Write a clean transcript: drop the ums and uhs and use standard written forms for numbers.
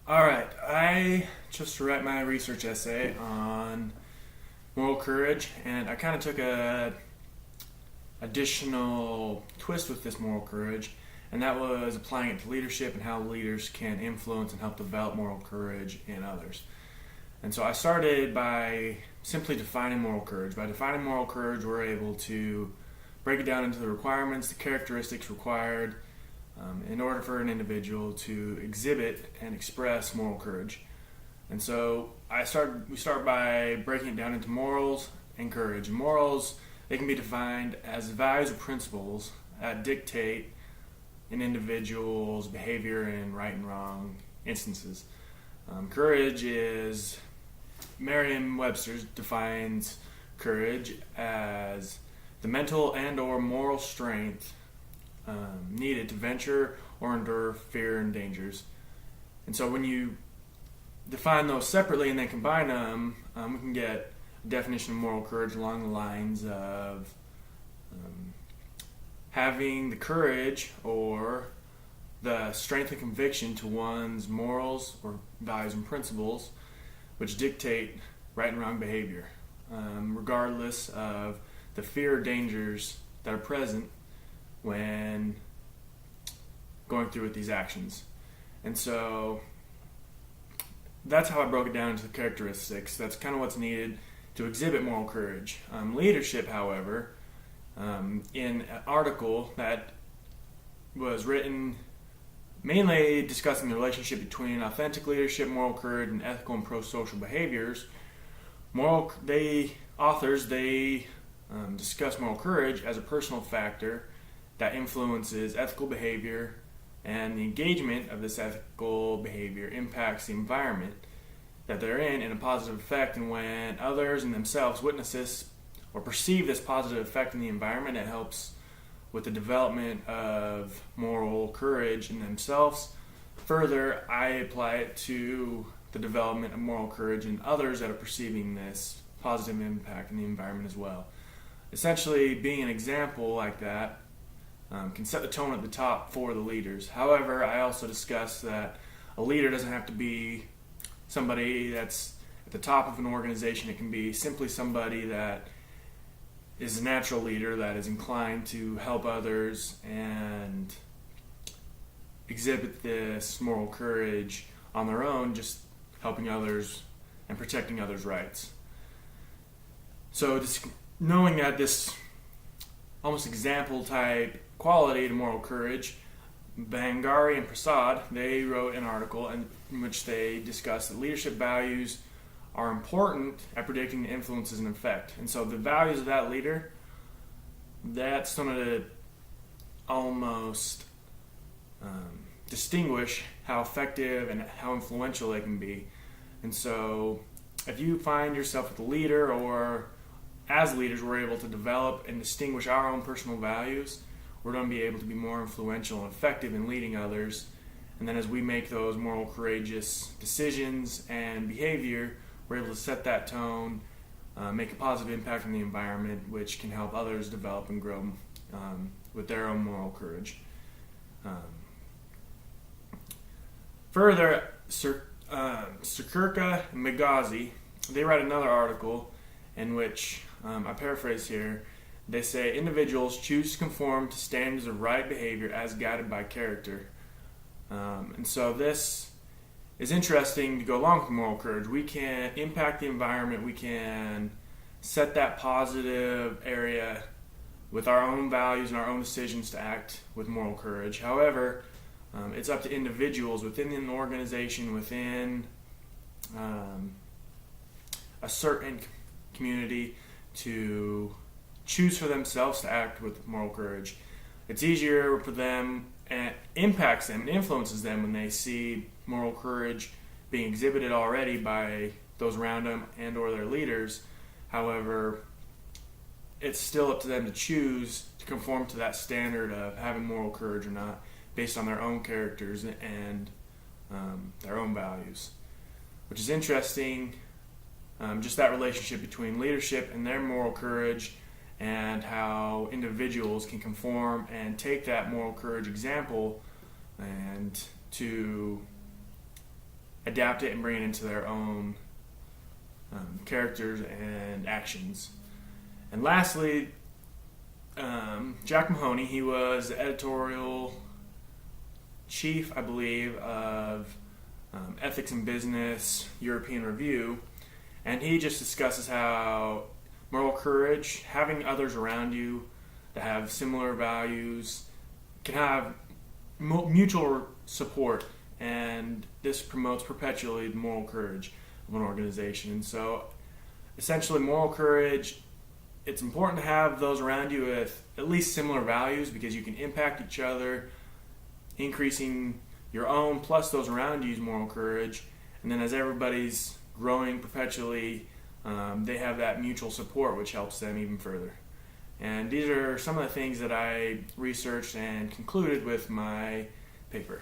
All right, I just write my research essay on moral courage, and I kind of took a additional twist with this moral courage, and that was applying it to leadership and how leaders can influence and help develop moral courage in others. And so I started by simply defining moral courage. By defining moral courage, we're able to break it down into the requirements, the characteristics required in order for an individual to exhibit and express moral courage. And so we start by breaking it down into morals and courage. Morals, they can be defined as values or principles that dictate an individual's behavior in right and wrong instances. Courage is, Merriam-Webster defines courage as the mental and or moral strength needed to venture or endure fear and dangers. And so when you define those separately and then combine them, we can get a definition of moral courage along the lines of having the courage or the strength and conviction to one's morals or values and principles which dictate right and wrong behavior, regardless of the fear or dangers that are present when going through with these actions. And so that's how I broke it down into the characteristics. That's kind of what's needed to exhibit moral courage. Leadership, however, in an article that was written mainly discussing the relationship between authentic leadership, moral courage, and ethical and pro-social behaviors, authors discuss moral courage as a personal factor that influences ethical behavior, and the engagement of this ethical behavior impacts the environment that they're in a positive effect. And when others and themselves witness this or perceive this positive effect in the environment, it helps with the development of moral courage in themselves. Further, I apply it to the development of moral courage in others that are perceiving this positive impact in the environment as well. Essentially, being an example like that can set the tone at the top for the leaders. However, I also discuss that a leader doesn't have to be somebody that's at the top of an organization. It can be simply somebody that is a natural leader that is inclined to help others and exhibit this moral courage on their own, just helping others and protecting others' rights. So just knowing that this almost example type quality to moral courage, Bangari and Prasad, they wrote an article in which they discussed that leadership values are important at predicting the influences and effect. And so the values of that leader, that's going to almost distinguish how effective and how influential they can be. And so if you find yourself with a leader, or as leaders we're able to develop and distinguish our own personal values, we're going to be able to be more influential and effective in leading others. And then as we make those moral courageous decisions and behavior, we're able to set that tone, make a positive impact on the environment, which can help others develop and grow with their own moral courage. Further, Sirkurka and Magazi, they write another article in which, I paraphrase here, they say individuals choose to conform to standards of right behavior as guided by character. And so this is interesting to go along with moral courage. We can impact the environment. We can set that positive area with our own values and our own decisions to act with moral courage. However, it's up to individuals within an organization, within a certain community, to choose for themselves to act with moral courage. It's easier for them, and impacts them and influences them when they see moral courage being exhibited already by those around them and or their leaders. However, it's still up to them to choose to conform to that standard of having moral courage or not, based on their own characters and their own values, which is interesting. Just that relationship between leadership and their moral courage, and how individuals can conform and take that moral courage example and adapt it and bring it into their own characters and actions. And lastly, Jack Mahoney, he was the editorial chief, I believe, of Ethics in Business European Review, and he just discusses how moral courage, having others around you that have similar values, can have mutual support, and this promotes perpetually the moral courage of an organization. And so, essentially, moral courage, it's important to have those around you with at least similar values, because you can impact each other, increasing your own plus those around you's moral courage. And then as everybody's growing perpetually, they have that mutual support, which helps them even further. And these are some of the things that I researched and concluded with my paper.